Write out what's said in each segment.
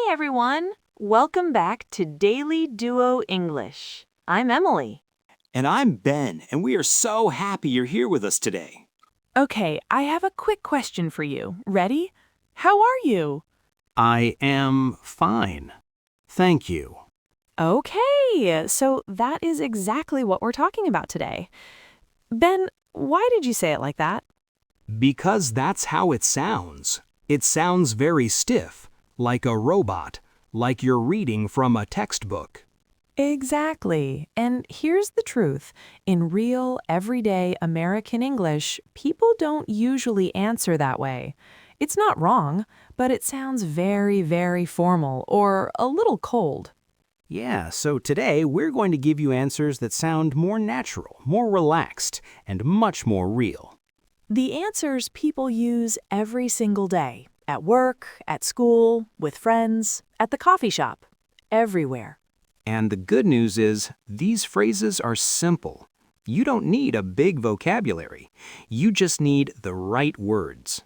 everyone! Welcome back to Daily Duo English. I'm Emily. And I'm Ben, and we are so happy you're here with us today. Okay, I have a quick question for you. Ready? How are you? I am fine. Thank you. Okay, so that is exactly what we're talking about today. Ben, why did you say it like that? Because that's how it sounds. It sounds very stiff, like a robot, like you're reading from a textbook. Exactly. And here's the truth. In real, everyday American English, people don't usually answer that way. It's not wrong, but it sounds very, very formal or a little cold. Yeah, so today we're going to give you answers that sound more natural, more relaxed, and much more real. The answers people use every single day, at work, at school, with friends, at the coffee shop, everywhere. And the good news is, these phrases are simple. You don't need a big vocabulary. You just need the right words.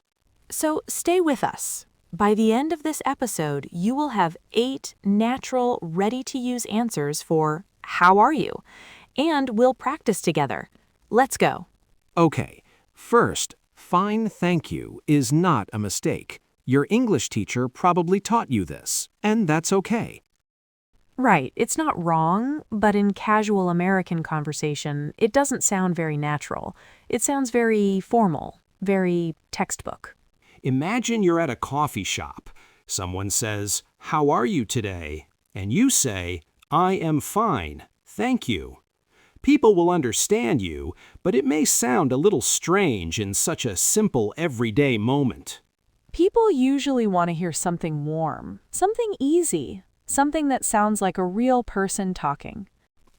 So stay with us. By the end of this episode, you will have 8 natural, ready-to-use answers for "How are you?" And we'll practice together. Let's go. Okay, first, fine thank you is not a mistake. Your English teacher probably taught you this, and that's okay. Right, it's not wrong, but in casual American conversation, it doesn't sound very natural. It sounds very formal, very textbook. Imagine you're at a coffee shop. Someone says, "How are you today?" And you say, "I am fine, thank you." People will understand you, but it may sound a little strange in such a simple everyday moment. People usually want to hear something warm, something easy, something that sounds like a real person talking.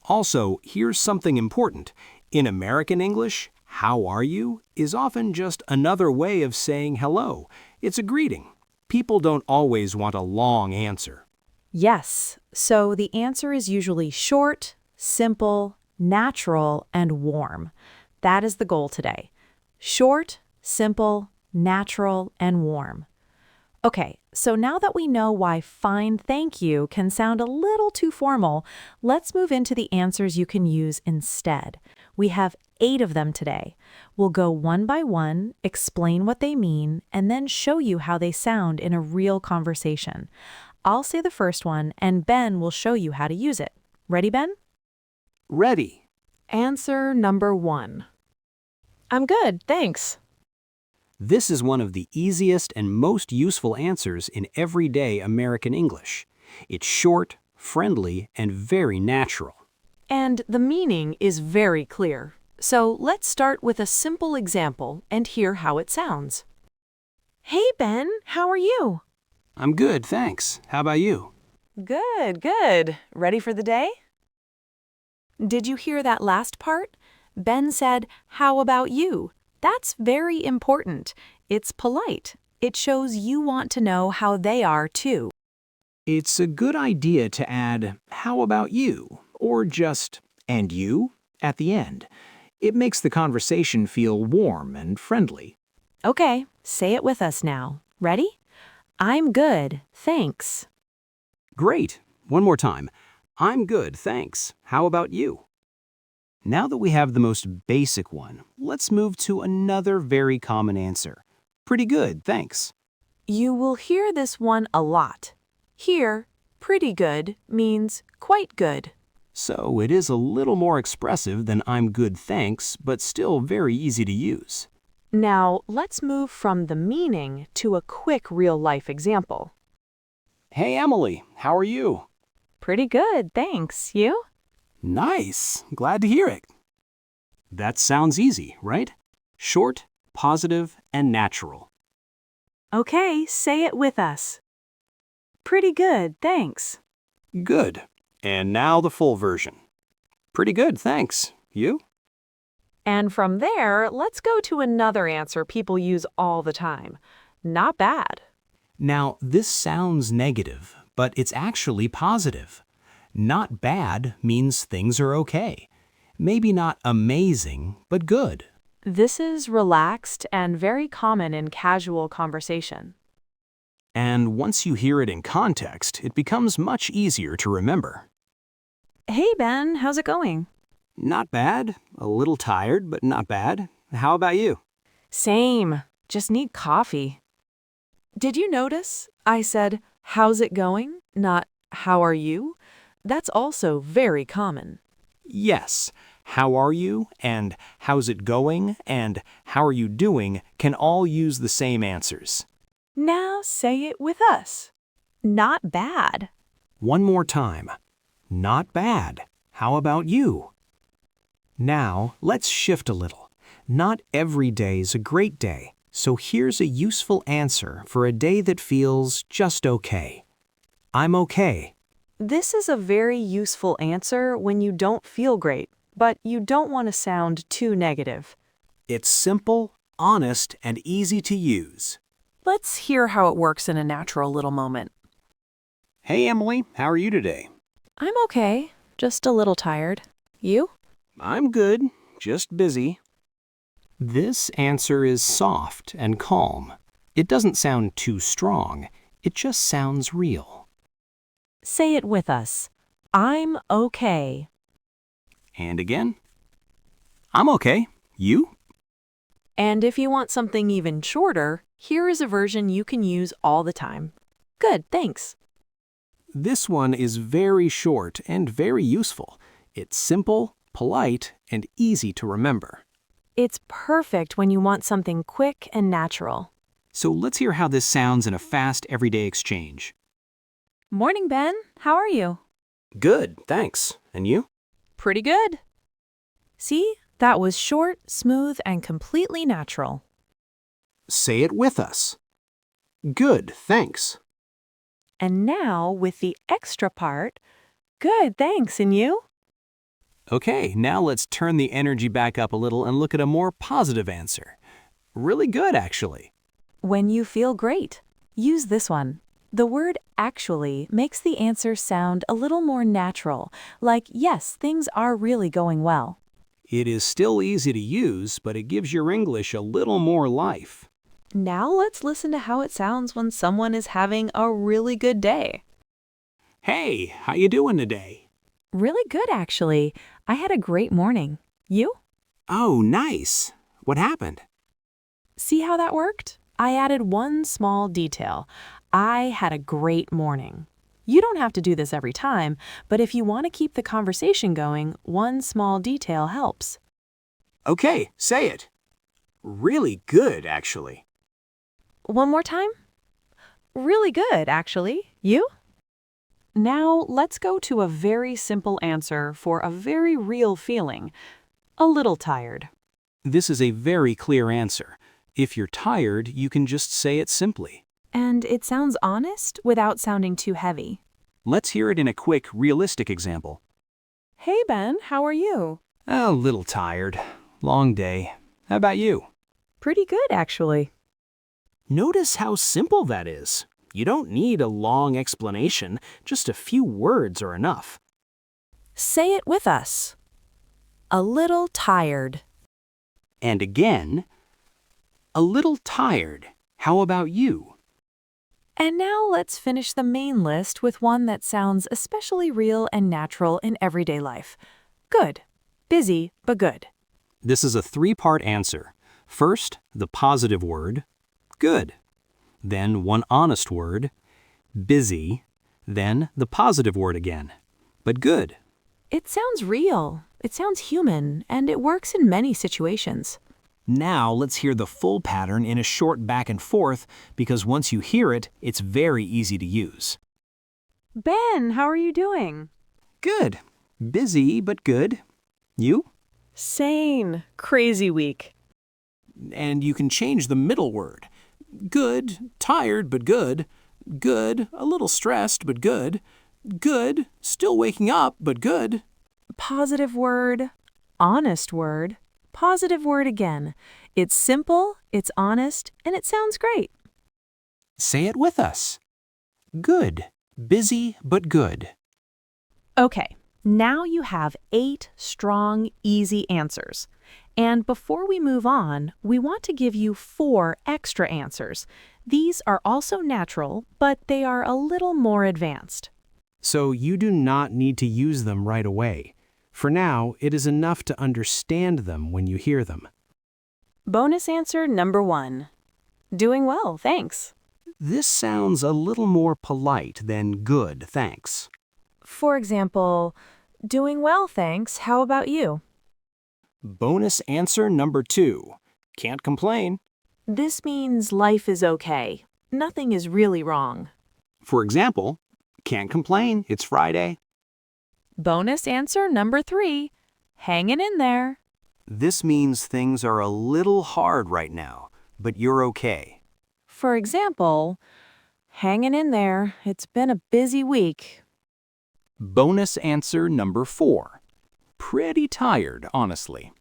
Also, here's something important. In American English, "How are you?" is often just another way of saying hello. It's a greeting. People don't always want a long answer. Yes, so the answer is usually short, simple, natural, and warm. That is the goal today. Short, simple, natural, and warm. Okay, so now that we know why fine thank you can sound a little too formal, let's move into the answers you can use instead. We have 8 of them today. We'll go one by one, explain what they mean, and then show you how they sound in a real conversation. I'll say the first one, and Ben will show you how to use it. Ready, Ben? Ready. Answer number 1. I'm good, thanks. This is one of the easiest and most useful answers in everyday American English. It's short, friendly, and very natural. And the meaning is very clear. So let's start with a simple example and hear how it sounds. Hey, Ben, how are you? I'm good, thanks. How about you? Good, good. Ready for the day? Did you hear that last part? Ben said, "How about you?" That's very important. It's polite. It shows you want to know how they are too. It's a good idea to add, "How about you?" or just, "And you?" at the end. It makes the conversation feel warm and friendly. Okay, say it with us now. Ready? I'm good, thanks. Great. One more time. I'm good, thanks. How about you? Now that we have the most basic one, let's move to another very common answer. Pretty good, thanks. You will hear this one a lot. Here, pretty good means quite good. So it is a little more expressive than "I'm good, thanks," but still very easy to use. Now, let's move from the meaning to a quick real-life example. Hey, Emily, how are you? Pretty good, thanks. You? Nice. Glad to hear it. That sounds easy, right? Short, positive, and natural. Okay, say it with us. Pretty good, thanks. Good. And now the full version. Pretty good, thanks. You? And from there, let's go to another answer people use all the time. Not bad. Now, this sounds negative, but it's actually positive. Not bad means things are okay. Maybe not amazing, but good. This is relaxed and very common in casual conversation. And once you hear it in context, it becomes much easier to remember. Hey, Ben, how's it going? Not bad. A little tired, but not bad. How about you? Same. Just need coffee. Did you notice I said, how's it going? Not, how are you? That's also very common. Yes. How are you and how's it going and how are you doing can all use the same answers. Now say it with us. Not bad. One more time. Not bad. How about you? Now, let's shift a little. Not every day is a great day, so here's a useful answer for a day that feels just okay. I'm okay. This is a very useful answer when you don't feel great, but you don't want to sound too negative. It's simple, honest, and easy to use. Let's hear how it works in a natural little moment. Hey, Emily, how are you today? I'm okay, just a little tired. You? I'm good, just busy. This answer is soft and calm. It doesn't sound too strong. It just sounds real. Say it with us. I'm okay. And again. I'm okay. You? And if you want something even shorter, here is a version you can use all the time. Good, thanks. This one is very short and very useful. It's simple, polite, and easy to remember. It's perfect when you want something quick and natural. So let's hear how this sounds in a fast, everyday exchange. Morning, Ben. How are you? Good, thanks. And you? Pretty good. See, that was short, smooth, and completely natural. Say it with us. Good, thanks. And now, with the extra part, good, thanks, and you? Okay, now let's turn the energy back up a little and look at a more positive answer. Really good, actually. When you feel great, use this one. The word actually makes the answer sound a little more natural, like, yes, things are really going well. It is still easy to use, but it gives your English a little more life. Now let's listen to how it sounds when someone is having a really good day. Hey, how you doing today? Really good, actually. I had a great morning. You? Oh, nice. What happened? See how that worked? I added one small detail. I had a great morning. You don't have to do this every time, but if you want to keep the conversation going, one small detail helps. Okay, say it. Really good, actually. One more time? Really good, actually. You? Now, let's go to a very simple answer for a very real feeling. A little tired. This is a very clear answer. If you're tired, you can just say it simply. And it sounds honest without sounding too heavy. Let's hear it in a quick, realistic example. Hey, Ben, how are you? A little tired. Long day. How about you? Pretty good, actually. Notice how simple that is. You don't need a long explanation. Just a few words are enough. Say it with us. A little tired. And again, a little tired. How about you? And now let's finish the main list with one that sounds especially real and natural in everyday life. Good. Busy, but good. This is a three-part answer. First, the positive word, good. Then one honest word, busy. Then the positive word again, but good. It sounds real, it sounds human, and it works in many situations. Now let's hear the full pattern in a short back and forth because once you hear it, it's very easy to use. Ben, how are you doing? Good. Busy, but good. You? Sane. Crazy week. And you can change the middle word. Good, tired, but good. Good, a little stressed, but good. Good, still waking up, but good. Positive word. Honest word. Positive word again. It's simple, it's honest, and it sounds great. Say it with us. Good. Busy, but good. Okay, Now you have 8 strong, easy answers. And before we move on, we want to give you 4 extra answers. These are also natural, but they are a little more advanced. So you do not need to use them right away. For now, it is enough to understand them when you hear them. Bonus answer number 1. Doing well, thanks. This sounds a little more polite than good, thanks. For example, doing well, thanks. How about you? Bonus answer number 2. Can't complain. This means life is okay. Nothing is really wrong. For example, can't complain, it's Friday. Bonus answer number 3. Hanging in there. This means things are a little hard right now, but you're okay. For example, hanging in there. It's been a busy week. Bonus answer number 4. Pretty tired, honestly.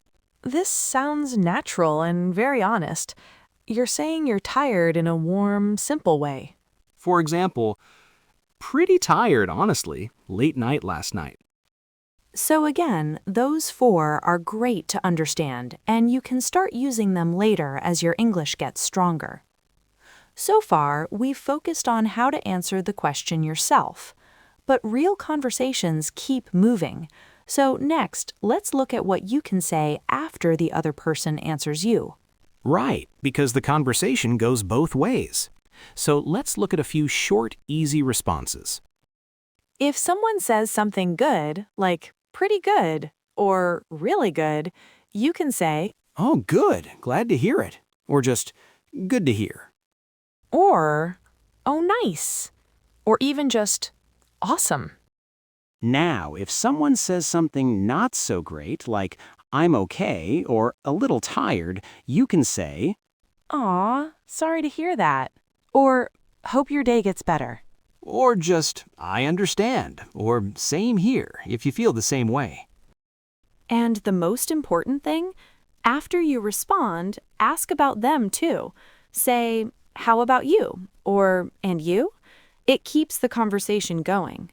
This sounds natural and very honest. You're saying you're tired in a warm, simple way. For example, pretty tired, honestly. Late night last night. So again, those 4 are great to understand, and you can start using them later as your English gets stronger. So far, we've focused on how to answer the question yourself. But real conversations keep moving. So next, let's look at what you can say after the other person answers you. Right, because the conversation goes both ways. So let's look at a few short, easy responses. If someone says something good, like pretty good or really good, you can say, Oh, good, glad to hear it. Or just, good to hear. or, oh, nice, or even just, awesome. Now, if someone says something not so great, like, I'm okay, or a little tired, you can say, Aw, sorry to hear that. Or, hope your day gets better. or just, I understand, or same here, if you feel the same way. And the most important thing, after you respond, ask about them too. Say, how about you? Or, and you? It keeps the conversation going.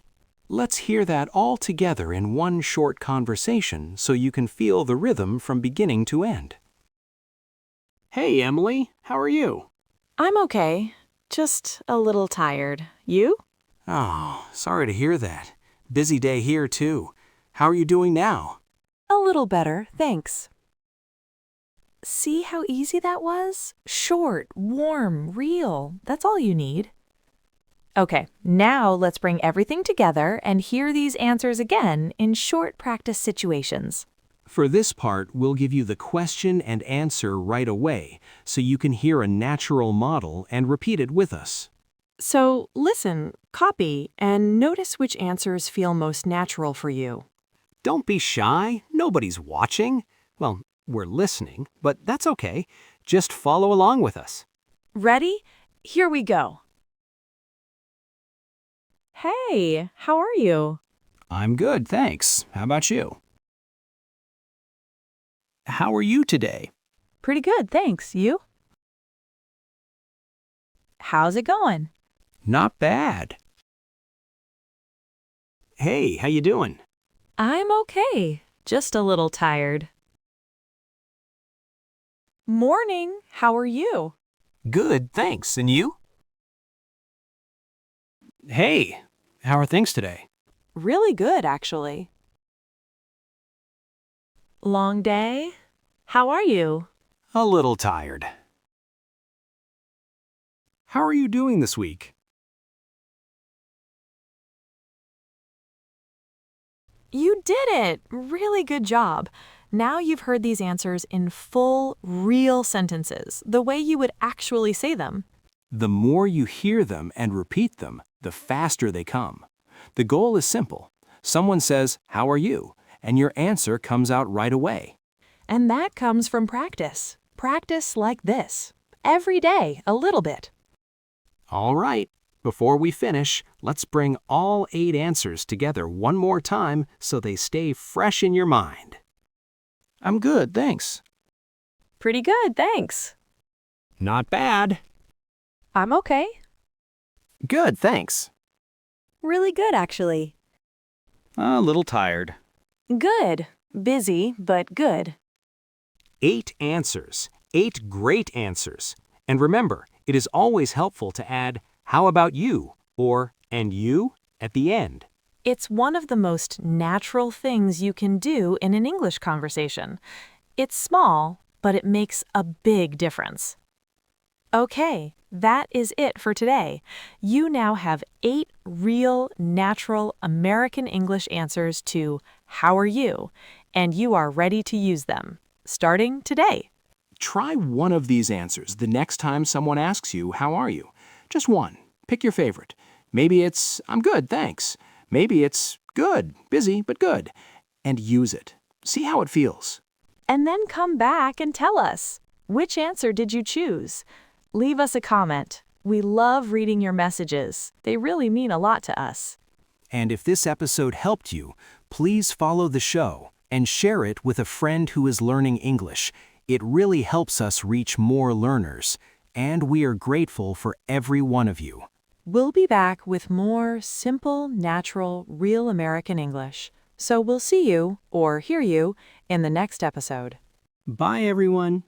Let's hear that all together in one short conversation so you can feel the rhythm from beginning to end. Hey, Emily, how are you? I'm okay. Just a little tired. You? Oh, sorry to hear that. Busy day here, too. How are you doing now? A little better, thanks. See how easy that was? Short, warm, real. That's all you need. Okay, now let's bring everything together and hear these answers again in short practice situations. For this part, we'll give you the question and answer right away so you can hear a natural model and repeat it with us. So listen, copy, and notice which answers feel most natural for you. Don't be shy. Nobody's watching. Well, we're listening, but that's okay. Just follow along with us. Ready? Here we go. Hey, how are you? I'm good, thanks. How about you? How are you today? Pretty good, thanks. You? How's it going? Not bad. Hey, how you doing? I'm okay, just a little tired. Morning, how are you? Good, thanks. And you? Hey, how are things today? Really good, actually. Long day? How are you? A little tired. How are you doing this week? You did it! Really good job. Now you've heard these answers in full, real sentences, the way you would actually say them. The more you hear them and repeat them, the faster they come. The goal is simple. Someone says, "How are you?" and your answer comes out right away. And that comes from practice. Practice like this. Every day, a little bit. All right. Before we finish, let's bring all 8 answers together one more time so they stay fresh in your mind. I'm good, thanks. Pretty good, thanks. Not bad. I'm okay. Good, thanks. Really good, actually. A little tired. Good. Busy, but good. 8 answers. 8 great answers. And remember, it is always helpful to add, how about you? Or, and you? At the end. It's one of the most natural things you can do in an English conversation. It's small, but it makes a big difference. Okay, that is it for today. You now have 8 real, natural American English answers to how are you, and you are ready to use them, starting today. Try one of these answers the next time someone asks you, how are you? Just one. Pick your favorite. Maybe it's, I'm good, thanks. Maybe it's, good, busy, but good. And use it. See how it feels. And then come back and tell us, which answer did you choose? Leave us a comment. We love reading your messages. They really mean a lot to us. And if this episode helped you, please follow the show and share it with a friend who is learning English. It really helps us reach more learners, and we are grateful for every one of you. We'll be back with more simple, natural, real American English. So we'll see you, or hear you, in the next episode. Bye, everyone.